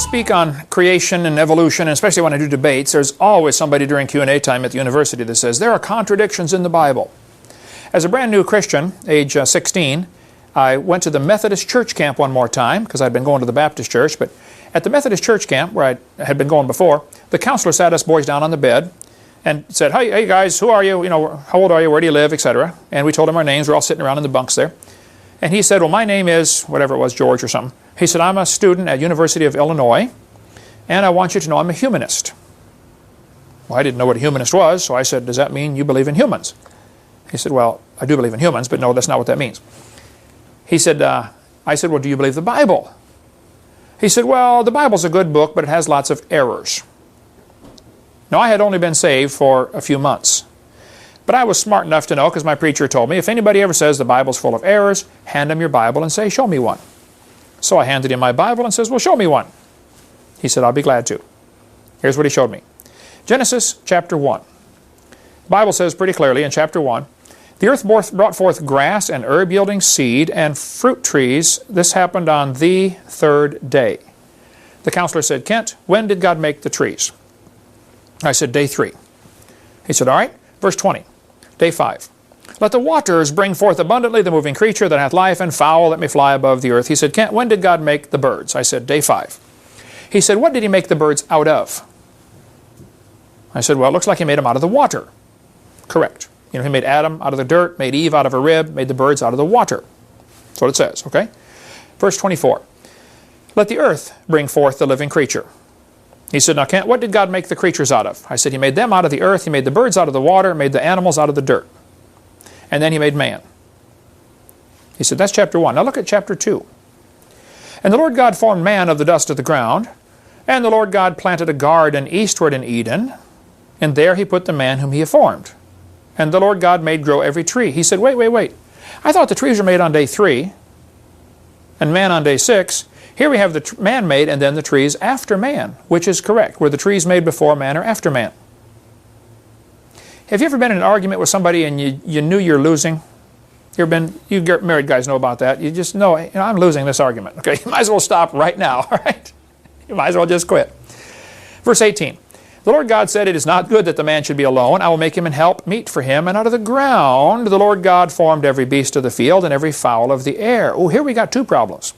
speak on creation and evolution, and especially when I do debates, there's always somebody during Q&A time at the university that says, there are contradictions in the Bible. As a brand new Christian, age 16, I went to the Methodist church camp one more time, because I'd been going to the Baptist church, but at the Methodist church camp, where I had been going before, the counselor sat us boys down on the bed and said, hey guys, who are you? You know, how old are you? Where do you live? Etc. And we told him our names. We're all sitting around in the bunks there. And he said, well, my name is, whatever it was, George or something. He said, I'm a student at University of Illinois, and I want you to know I'm a humanist. Well, I didn't know what a humanist was, so I said, does that mean you believe in humans? He said, well, I do believe in humans, but no, that's not what that means. He said, I said, well, do you believe the Bible? He said, well, the Bible's a good book, but it has lots of errors. Now, I had only been saved for a few months. But I was smart enough to know, because my preacher told me, if anybody ever says the Bible's full of errors, hand them your Bible and say, show me one. So I handed him my Bible and says, well, show me one. He said, I'll be glad to. Here's what he showed me. Genesis chapter 1. The Bible says pretty clearly in chapter 1, the earth brought forth grass and herb yielding seed and fruit trees. This happened on the third day. The counselor said, Kent, when did God make the trees? I said, day 3. He said, all right. Verse 20, day 5. Let the waters bring forth abundantly the moving creature that hath life, and fowl that may fly above the earth. He said, Kent, when did God make the birds? I said, day 5. He said, what did he make the birds out of? I said, well, it looks like he made them out of the water. Correct. You know, he made Adam out of the dirt, made Eve out of a rib, made the birds out of the water. That's what it says, okay? Verse 24. Let the earth bring forth the living creature. He said, now Kent, what did God make the creatures out of? I said, he made them out of the earth, he made the birds out of the water, made the animals out of the dirt. And then he made man. He said, that's chapter 1. Now look at chapter 2. And the Lord God formed man of the dust of the ground, and the Lord God planted a garden eastward in Eden, and there he put the man whom he had formed. And the Lord God made grow every tree. He said, wait. I thought the trees were made on day 3, and man on day 6. Here we have the man made and then the trees after man, which is correct. Were the trees made before man or after man? Have you ever been in an argument with somebody and you knew you're losing? You married guys know about that. You just know, I'm losing this argument. Okay, you might as well stop right now, all right? You might as well just quit. Verse 18. The Lord God said, it is not good that the man should be alone. I will make him and help meet for him. And out of the ground the Lord God formed every beast of the field and every fowl of the air. Oh, here we got 2 problems.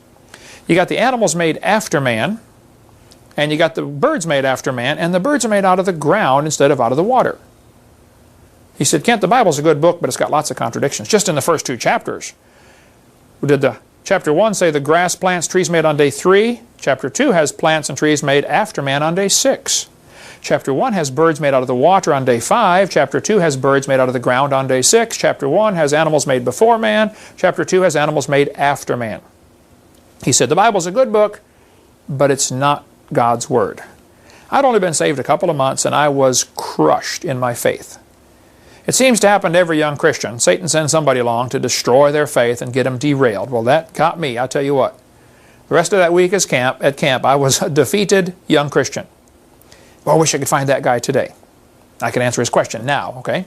You got the animals made after man, and you got the birds made after man, and the birds are made out of the ground instead of out of the water. He said, Kent, the Bible's a good book, but it's got lots of contradictions. Just in the first 2 chapters. Did the chapter 1 say the grass, plants, trees made on day 3? Chapter 2 has plants and trees made after man on day 6. Chapter 1 has birds made out of the water on day 5. Chapter 2 has birds made out of the ground on day 6. Chapter 1 has animals made before man. Chapter 2 has animals made after man. He said, the Bible's a good book, but it's not God's Word. I'd only been saved a couple of months, and I was crushed in my faith. It seems to happen to every young Christian. Satan sends somebody along to destroy their faith and get them derailed. Well, that got me, I'll tell you what. The rest of that week at camp, I was a defeated young Christian. Well, I wish I could find that guy today. I can answer his question now, okay?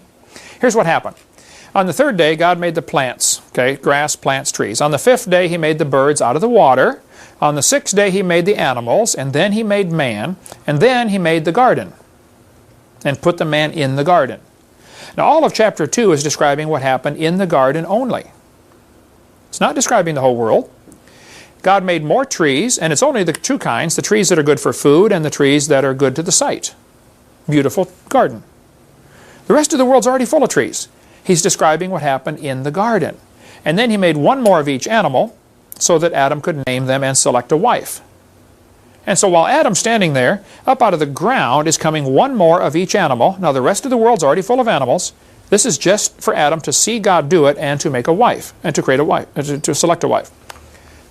Here's what happened. On the 3rd day, God made the plants, okay, grass, plants, trees. On the 5th day, he made the birds out of the water. On the 6th day, he made the animals, and then he made man, and then he made the garden, and put the man in the garden. Now, all of chapter 2 is describing what happened in the garden only. It's not describing the whole world. God made more trees, and it's only the 2 kinds, the trees that are good for food and the trees that are good to the sight. Beautiful garden. The rest of the world's already full of trees. He's describing what happened in the garden. And then he made 1 more of each animal so that Adam could name them and select a wife. And so while Adam's standing there, up out of the ground is coming 1 more of each animal. Now the rest of the world's already full of animals. This is just for Adam to see God do it and to make a wife, and to create a wife, to select a wife.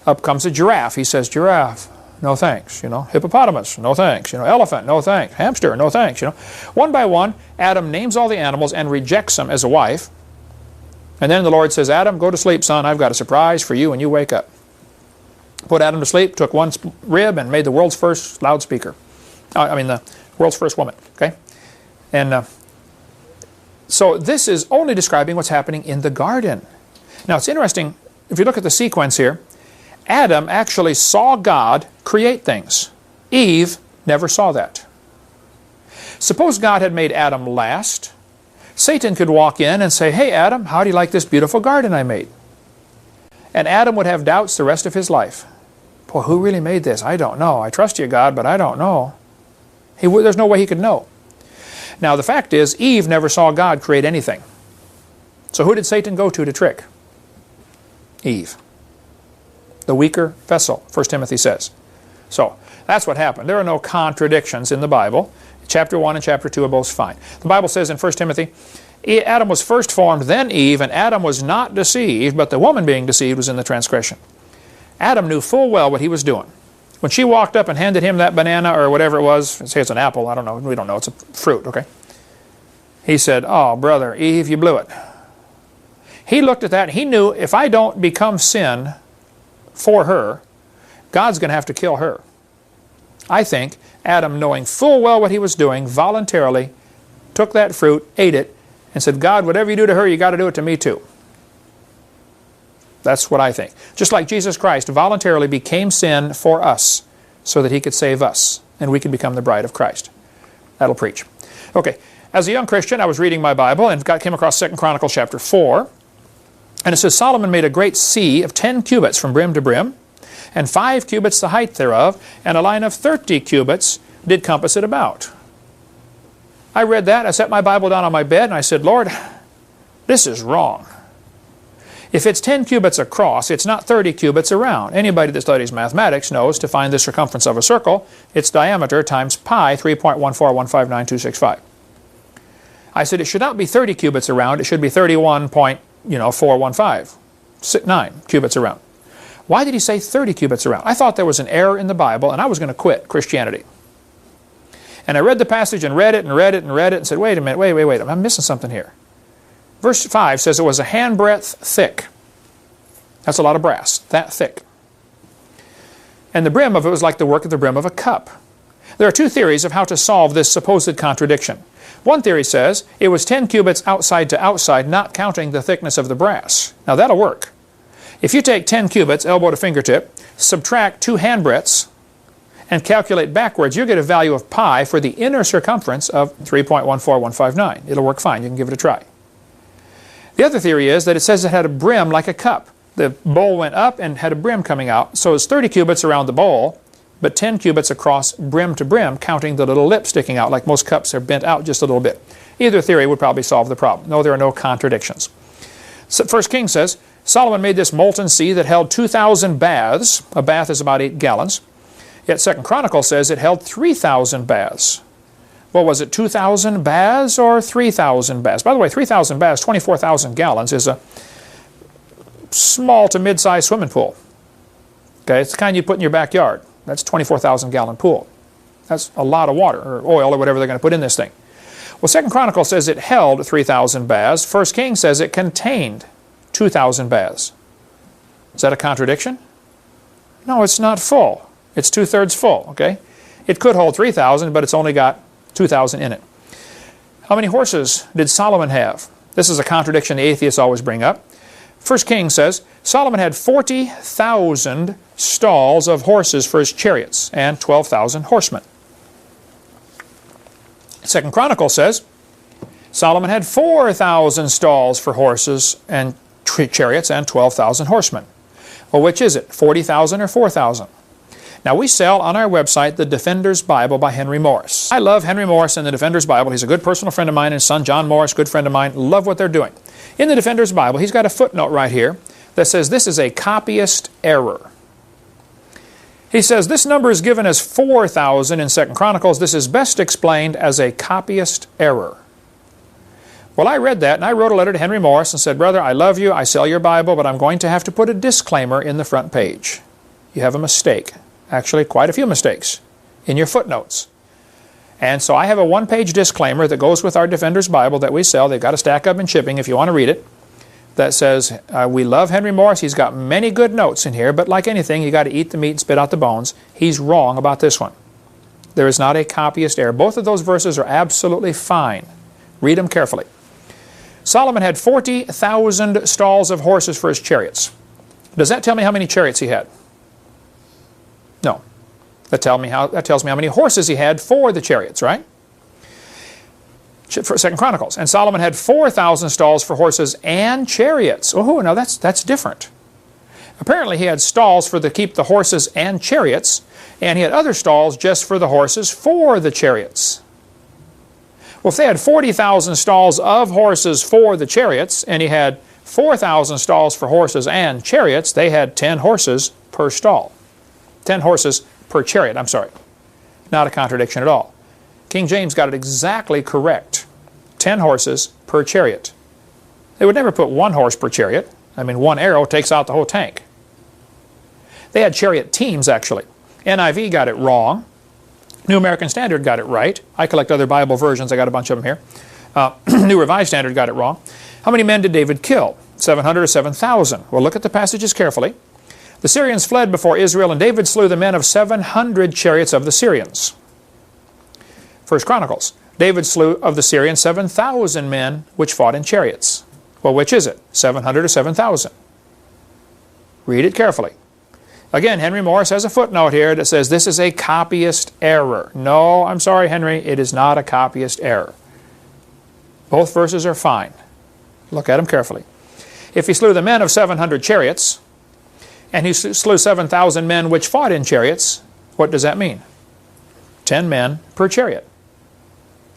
Up comes a giraffe. He says, giraffe, no thanks. You know, hippopotamus, no thanks. You know, elephant, no thanks. Hamster, no thanks. You know, one by one, Adam names all the animals and rejects them as a wife. And then the Lord says, Adam, go to sleep, son. I've got a surprise for you when you wake up. Put Adam to sleep, took 1 rib, and made the world's first loudspeaker. The world's first woman. Okay, and so this is only describing what's happening in the garden. Now it's interesting if you look at the sequence here. Adam actually saw God create things. Eve never saw that. Suppose God had made Adam last. Satan could walk in and say, "Hey Adam, how do you like this beautiful garden I made?" And Adam would have doubts the rest of his life. "Boy, who really made this? I don't know. I trust you, God, but I don't know." There's no way he could know. Now the fact is, Eve never saw God create anything. So who did Satan go to trick? Eve. The weaker vessel, 1 Timothy says. So that's what happened. There are no contradictions in the Bible. Chapter 1 and chapter 2 are both fine. The Bible says in 1 Timothy, Adam was first formed, then Eve, and Adam was not deceived, but the woman being deceived was in the transgression. Adam knew full well what he was doing. When she walked up and handed him that banana or whatever it was, say it's an apple, I don't know, we don't know, it's a fruit, okay? He said, "Oh, brother, Eve, you blew it." He looked at that and he knew, if I don't become sin for her, God's going to have to kill her. I think Adam, knowing full well what he was doing, voluntarily took that fruit, ate it, and said, "God, whatever you do to her, you got to do it to me too." That's what I think. Just like Jesus Christ voluntarily became sin for us so that he could save us and we could become the bride of Christ. That'll preach. Okay, as a young Christian, I was reading my Bible and came across 2 Chronicles chapter 4. And it says, Solomon made a great sea of 10 cubits from brim to brim, and 5 cubits the height thereof, and a line of 30 cubits did compass it about. I read that, I set my Bible down on my bed, and I said, "Lord, this is wrong. If it's 10 cubits across, it's not 30 cubits around." Anybody that studies mathematics knows to find the circumference of a circle, its diameter times pi, 3.14159.265. I said it should not be 30 cubits around, it should be 31.415.9 cubits around. Why did he say 30 cubits around? I thought there was an error in the Bible and I was going to quit Christianity. And I read the passage and read it and read it and read it and said, wait a minute, wait, I'm missing something here. Verse 5 says it was a handbreadth thick. That's a lot of brass, that thick. And the brim of it was like the work of the brim of a cup. There are two theories of how to solve this supposed contradiction. One theory says it was 10 cubits outside to outside, not counting the thickness of the brass. Now that'll work. If you take 10 cubits, elbow to fingertip, subtract 2 handbreadths, and calculate backwards, you'll get a value of pi for the inner circumference of 3.14159. It'll work fine. You can give it a try. The other theory is that it says it had a brim like a cup. The bowl went up and had a brim coming out, so it's 30 cubits around the bowl, but 10 cubits across brim to brim, counting the little lip sticking out, like most cups are bent out just a little bit. Either theory would probably solve the problem. No, there are no contradictions. So 1 Kings says, Solomon made this molten sea that held 2,000 baths. A bath is about 8 gallons. Yet 2 Chronicles says it held 3,000 baths. Well, was it 2,000 baths or 3,000 baths? By the way, 3,000 baths, 24,000 gallons, is a small to mid-sized swimming pool. Okay, it's the kind you put in your backyard. That's a 24,000 gallon pool. That's a lot of water, or oil, or whatever they're going to put in this thing. Well, 2 Chronicles says it held 3,000 baths. 1 Kings says it contained 2,000 baths. Is that a contradiction? No, it's not full. It's 2/3 full, okay? It could hold 3,000, but it's only got 2,000 in it. How many horses did Solomon have? This is a contradiction the atheists always bring up. 1 Kings says Solomon had 40,000 stalls of horses for his chariots and 12,000 horsemen. 2 Chronicles says Solomon had 4,000 stalls for horses and chariots and 12,000 horsemen. Well, which is it, 40,000 or 4,000? Now, we sell on our website the Defender's Bible by Henry Morris. I love Henry Morris and the Defender's Bible. He's a good personal friend of mine, and his son John Morris, good friend of mine. Love what they're doing. In the Defender's Bible, he's got a footnote right here that says this is a copyist error. He says this number is given as 4,000 in 2 Chronicles. This is best explained as a copyist error. Well, I read that, and I wrote a letter to Henry Morris and said, brother, I love you, I sell your Bible, but I'm going to have to put a disclaimer in the front page. You have a mistake. Actually, quite a few mistakes in your footnotes. And so I have a one-page disclaimer that goes with our Defender's Bible that we sell. They've got a stack up in shipping if you want to read it. That says, we love Henry Morris. He's got many good notes in here, but like anything, you got to eat the meat and spit out the bones. He's wrong about this one. There is not a copyist error. Both of those verses are absolutely fine. Read them carefully. Solomon had 40,000 stalls of horses for his chariots. Does that tell me how many chariots he had? No. That tells me how many horses he had for the chariots, right? For 2 Chronicles. And Solomon had 4,000 stalls for horses and chariots. Oh, now that's different. Apparently he had stalls for to keep the horses and chariots, and he had other stalls just for the horses for the chariots. Well, if they had 40,000 stalls of horses for the chariots, and he had 4,000 stalls for horses and chariots, they had 10 horses per stall. 10 horses per chariot, I'm sorry. Not a contradiction at all. King James got it exactly correct. 10 horses per chariot. They would never put 1 horse per chariot. I mean, 1 arrow takes out the whole tank. They had chariot teams, actually. NIV got it wrong. New American Standard got it right. I collect other Bible versions. I got a bunch of them here. New Revised Standard got it wrong. How many men did David kill? 700 or 7,000? Well, look at the passages carefully. The Syrians fled before Israel, and David slew the men of 700 chariots of the Syrians. 1 Chronicles. David slew of the Syrians 7,000 men which fought in chariots. Well, which is it? 700 or 7,000? Read it carefully. Again, Henry Morris has a footnote here that says this is a copyist error. No, I'm sorry, Henry, it is not a copyist error. Both verses are fine. Look at them carefully. If he slew the men of 700 chariots, and he slew 7,000 men which fought in chariots, what does that mean? 10 men per chariot.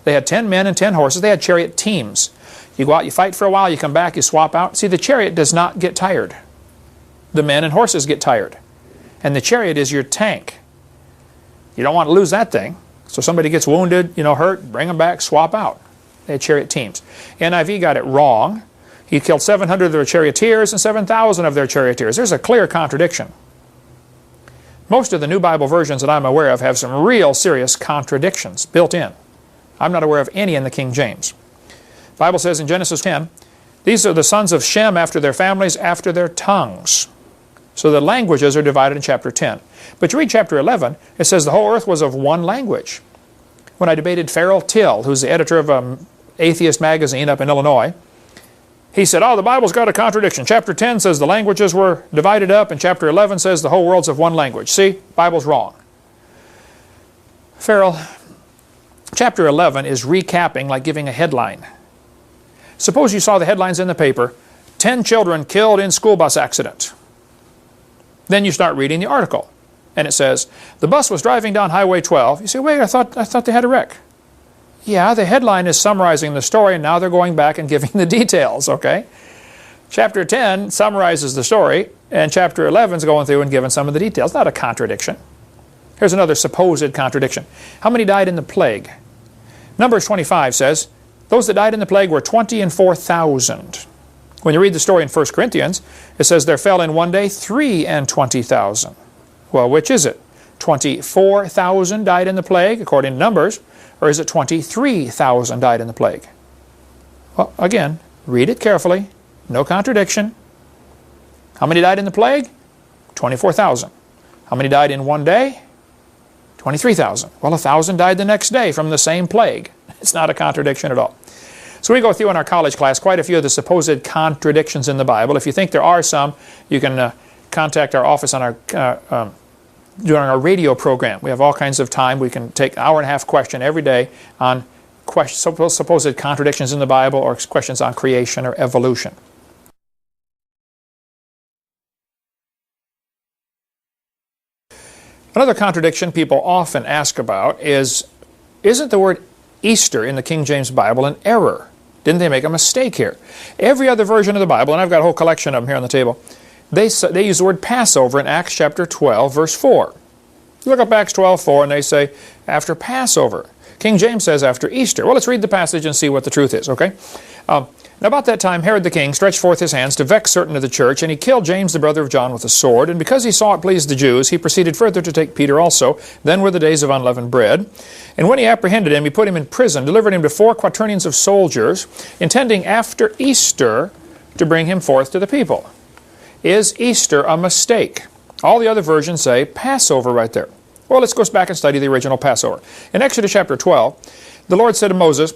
They had 10 men and 10 horses. They had chariot teams. You go out, you fight for a while, you come back, you swap out. See, the chariot does not get tired. The men and horses get tired. And the chariot is your tank. You don't want to lose that thing. So somebody gets wounded, hurt, bring them back, swap out. They had chariot teams. NIV got it wrong. He killed 700 of their charioteers and 7,000 of their charioteers. There's a clear contradiction. Most of the New Bible versions that I'm aware of have some real serious contradictions built in. I'm not aware of any in the King James. The Bible says in Genesis 10, these are the sons of Shem after their families, after their tongues. So the languages are divided in chapter 10. But you read chapter 11, it says the whole earth was of one language. When I debated Farrell Till, who's the editor of an atheist magazine up in Illinois, he said, oh, the Bible's got a contradiction. Chapter 10 says the languages were divided up, and chapter 11 says the whole world's of one language. See, Bible's wrong. Farrell, chapter 11 is recapping like giving a headline. Suppose you saw the headlines in the paper, 10 children killed in school bus accident. Then you start reading the article, and it says, the bus was driving down Highway 12. You say, wait, I thought they had a wreck. Yeah, the headline is summarizing the story, and now they're going back and giving the details, okay? Chapter 10 summarizes the story, and chapter 11 is going through and giving some of the details. Not a contradiction. Here's another supposed contradiction. How many died in the plague? Numbers 25 says, those that died in the plague were 20 and 4,000. When you read the story in 1 Corinthians, it says there fell in one day 3 and 20,000. Well, which is it? 24,000 died in the plague, according to Numbers, or is it 23,000 died in the plague? Well, again, read it carefully. No contradiction. How many died in the plague? 24,000. How many died in one day? 23,000. Well, 1,000 died the next day from the same plague. It's not a contradiction at all. So we go through in our college class quite a few of the supposed contradictions in the Bible. If you think there are some, you can contact our office on our during our radio program. We have all kinds of time. We can take an hour-and-a-half question every day on supposed contradictions in the Bible or questions on creation or evolution. Another contradiction people often ask about is, isn't the word Easter in the King James Bible an error? Didn't they make a mistake here? Every other version of the Bible, and I've got a whole collection of them here on the table, they use the word Passover in Acts chapter 12, verse 4. Look up Acts 12:4, and they say, after Passover. King James says after Easter. Well, let's read the passage and see what the truth is, okay? Now, about that time, Herod the king stretched forth his hands to vex certain of the church, and he killed James, the brother of John, with a sword. And because he saw it pleased the Jews, he proceeded further to take Peter also. Then were the days of unleavened bread. And when he apprehended him, he put him in prison, delivered him to 4 quaternions of soldiers, intending after Easter to bring him forth to the people. Is Easter a mistake? All the other versions say Passover right there. Well, let's go back and study the original Passover. In Exodus chapter 12, the Lord said to Moses,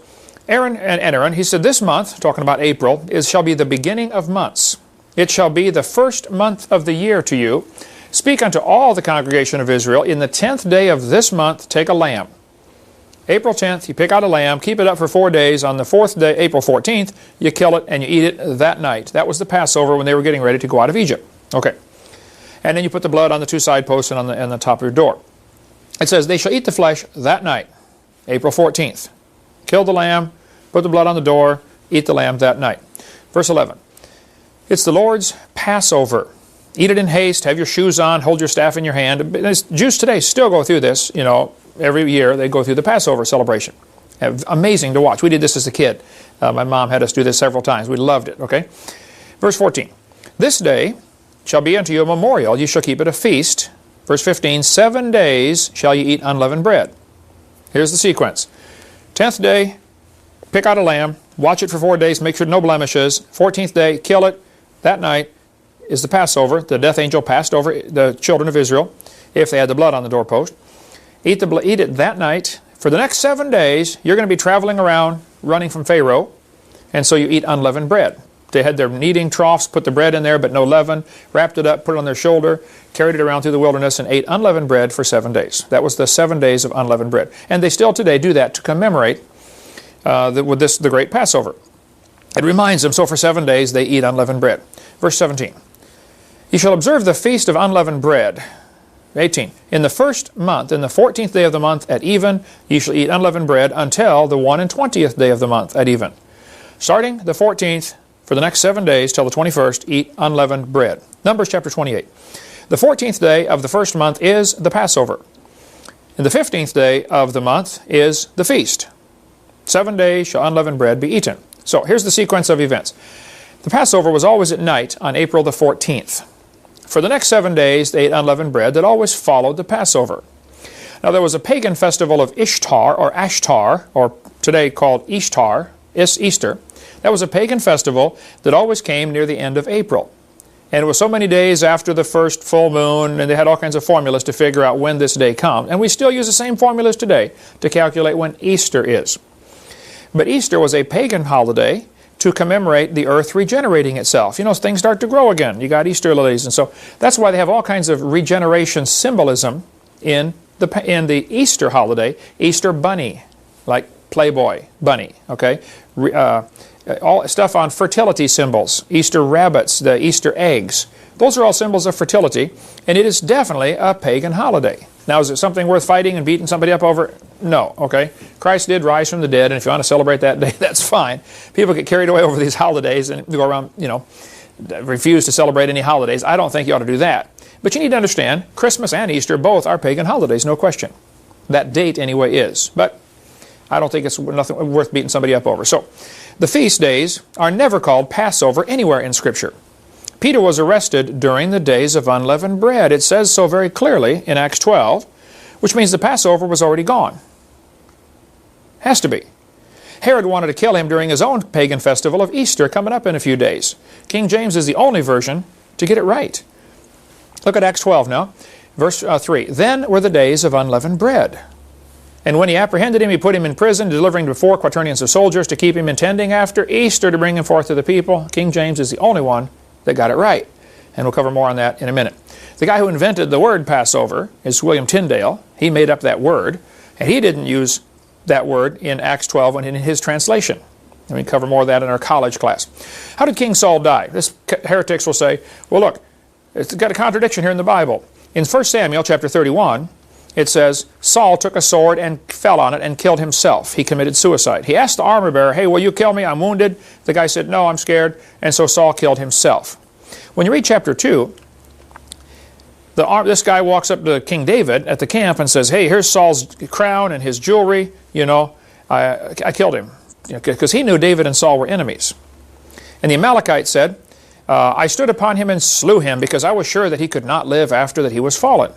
Aaron, he said, this month, talking about April, shall be the beginning of months. It shall be the first month of the year to you. Speak unto all the congregation of Israel, in the 10th day of this month take a lamb. April 10th, you pick out a lamb, keep it up for 4 days. On the 4th day, April 14th, you kill it and you eat it that night. That was the Passover when they were getting ready to go out of Egypt. Okay. And then you put the blood on the 2 side posts and on the top of your door. It says, they shall eat the flesh that night, April 14th. Kill the lamb, put the blood on the door, eat the lamb that night. Verse 11. It's the Lord's Passover. Eat it in haste, have your shoes on, hold your staff in your hand. Jews today still go through this, you know, every year they go through the Passover celebration. Amazing to watch. We did this as a kid. My mom had us do this several times. We loved it, okay? Verse 14. This day shall be unto you a memorial. You shall keep it a feast. Verse 15. 7 days shall you eat unleavened bread. Here's the sequence. 10th day, pick out a lamb, watch it for 4 days, make sure no blemishes. 14th day, kill it. That night is the Passover. The death angel passed over the children of Israel if they had the blood on the doorpost. Eat it that night. For the next 7 days, you're going to be traveling around, running from Pharaoh, and so you eat unleavened bread. They had their kneading troughs, put the bread in there, but no leaven, wrapped it up, put it on their shoulder, carried it around through the wilderness, and ate unleavened bread for 7 days. That was the 7 days of unleavened bread. And they still today do that to commemorate the great Passover. It reminds them, so for 7 days they eat unleavened bread. Verse 17. You shall observe the feast of unleavened bread. 18. In the first month, in the 14th day of the month at even, ye shall eat unleavened bread until the 21st day of the month at even. Starting the 14th, for the next 7 days till the 21st, eat unleavened bread. Numbers chapter 28. The 14th day of the first month is the Passover. And the 15th day of the month is the feast. 7 days shall unleavened bread be eaten. So here's the sequence of events. The Passover was always at night on April the 14th. For the next 7 days, they ate unleavened bread that always followed the Passover. Now, there was a pagan festival of Ishtar, or Ashtar, or today called Ishtar, Easter. That was a pagan festival that always came near the end of April. And it was so many days after the first full moon, and they had all kinds of formulas to figure out when this day comes. And we still use the same formulas today to calculate when Easter is. But Easter was a pagan holiday to commemorate the earth regenerating itself. You know, things start to grow again. You got Easter lilies, and so that's why they have all kinds of regeneration symbolism in the Easter holiday. Easter bunny, like Playboy bunny, okay? All stuff on fertility symbols. Easter rabbits, the Easter eggs. Those are all symbols of fertility, and it is definitely a pagan holiday. Now, is it something worth fighting and beating somebody up over? No, okay? Christ did rise from the dead, and if you want to celebrate that day, that's fine. People get carried away over these holidays and go around, you know, refuse to celebrate any holidays. I don't think you ought to do that. But you need to understand, Christmas and Easter both are pagan holidays, no question. That date, anyway, is. But I don't think it's nothing worth beating somebody up over. So, the feast days are never called Passover anywhere in Scripture. Peter was arrested during the days of unleavened bread. It says so very clearly in Acts 12, which means the Passover was already gone. Has to be. Herod wanted to kill him during his own pagan festival of Easter coming up in a few days. King James is the only version to get it right. Look at Acts 12 now, verse 3. Then were the days of unleavened bread. And when he apprehended him, he put him in prison, delivering to 4 quaternions of soldiers to keep him intending after Easter to bring him forth to the people. King James is the only one that got it right. And we'll cover more on that in a minute. The guy who invented the word Passover is William Tyndale. He made up that word, and he didn't use that word in Acts 12 and in his translation. And we cover more of that in our college class. How did King Saul die? This heretics will say, well, look, it's got a contradiction here in the Bible. In 1 Samuel chapter 31, it says, Saul took a sword and fell on it and killed himself. He committed suicide. He asked the armor bearer, hey, will you kill me? I'm wounded. The guy said, no, I'm scared. And so Saul killed himself. When you read chapter 2, this guy walks up to King David at the camp and says, hey, here's Saul's crown and his jewelry. You know, I killed him. Because he knew David and Saul were enemies. And the Amalekite said, I stood upon him and slew him because I was sure that he could not live after that he was fallen.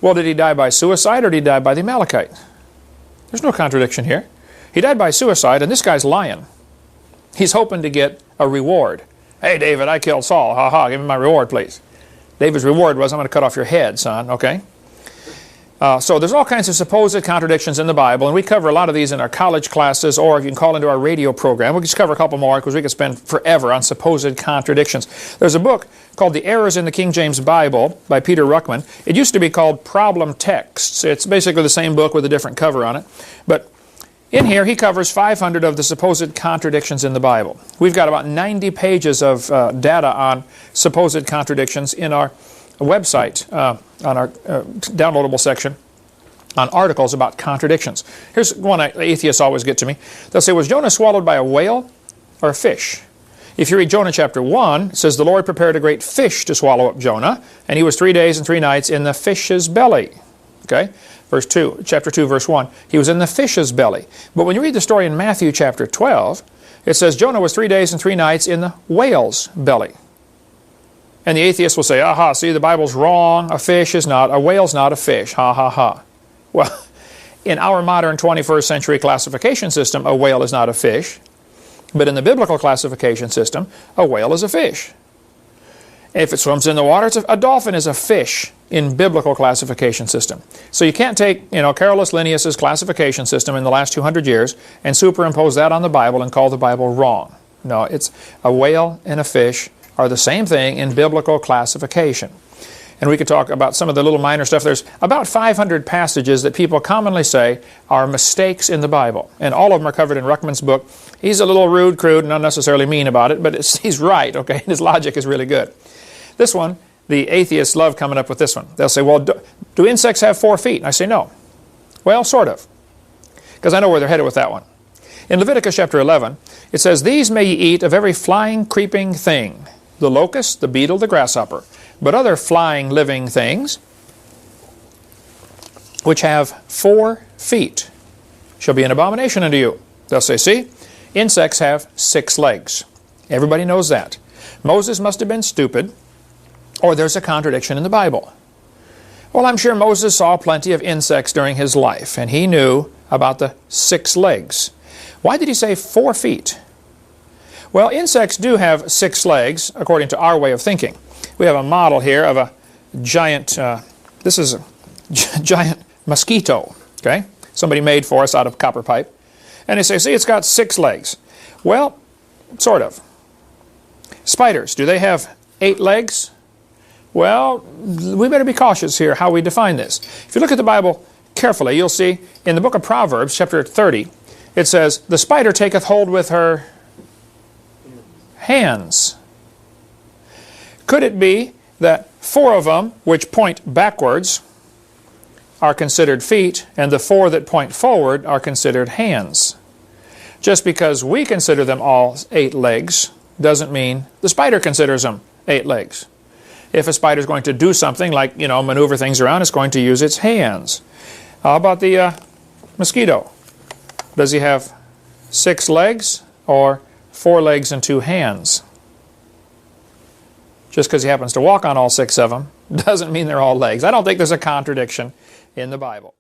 Well, did he die by suicide or did he die by the Amalekite? There's no contradiction here. He died by suicide, and this guy's lying. He's hoping to get a reward. Hey, David, I killed Saul. Ha ha, give me my reward, please. David's reward was, I'm going to cut off your head, son, okay? So there's all kinds of supposed contradictions in the Bible, and we cover a lot of these in our college classes, or if you can call into our radio program. We'll just cover a couple more because we could spend forever on supposed contradictions. There's a book called The Errors in the King James Bible by Peter Ruckman. It used to be called Problem Texts. It's basically the same book with a different cover on it. But in here, he covers 500 of the supposed contradictions in the Bible. We've got about 90 pages of data on supposed contradictions in our website, on our downloadable section, on articles about contradictions. Here's one atheists always get to me. They'll say, was Jonah swallowed by a whale or a fish? If you read Jonah chapter 1, it says, the Lord prepared a great fish to swallow up Jonah, and he was 3 days and 3 nights in the fish's belly. Okay? Verse 2, chapter 2, verse 1. He was in the fish's belly. But when you read the story in Matthew chapter 12, it says Jonah was 3 days and 3 nights in the whale's belly. And the atheist will say, aha, see, the Bible's wrong. A fish is not, a whale's not a fish. Ha, ha, ha. Well, in our modern 21st century classification system, a whale is not a fish. But in the biblical classification system, a whale is a fish. If it swims in the water, a dolphin is a fish in biblical classification system. So you can't take, Carolus Linnaeus's classification system in the last 200 years and superimpose that on the Bible and call the Bible wrong. No, it's a whale and a fish are the same thing in biblical classification. And we could talk about some of the little minor stuff. There's about 500 passages that people commonly say are mistakes in the Bible. And all of them are covered in Ruckman's book. He's a little rude, crude, and unnecessarily mean about it, but he's right, okay? His logic is really good. This one, the atheists love coming up with this one. They'll say, well, do insects have 4 feet? And I say, no. Well, sort of. Because I know where they're headed with that one. In Leviticus chapter 11, it says, these may ye eat of every flying, creeping thing, the locust, the beetle, the grasshopper, but other flying, living things, which have 4 feet, shall be an abomination unto you. They'll say, see, insects have 6 legs. Everybody knows that. Moses must have been stupid, or there's a contradiction in the Bible. Well, I'm sure Moses saw plenty of insects during his life, and he knew about the 6 legs. Why did he say 4 feet? Well, insects do have 6 legs, according to our way of thinking. We have a model here of a giant, this is a giant mosquito, okay? Somebody made for us out of copper pipe. And they say, see, it's got 6 legs. Well, sort of. Spiders, do they have 8 legs? Well, we better be cautious here how we define this. If you look at the Bible carefully, you'll see in the book of Proverbs, chapter 30, it says, the spider taketh hold with her hands. Could it be that 4 of them, which point backwards, are considered feet, and the 4 that point forward are considered hands? Just because we consider them all 8 legs doesn't mean the spider considers them 8 legs. If a spider is going to do something like, maneuver things around, it's going to use its hands. How about the mosquito? Does he have 6 legs or 4 legs and 2 hands? Just because he happens to walk on all 6 of them doesn't mean they're all legs. I don't think there's a contradiction in the Bible.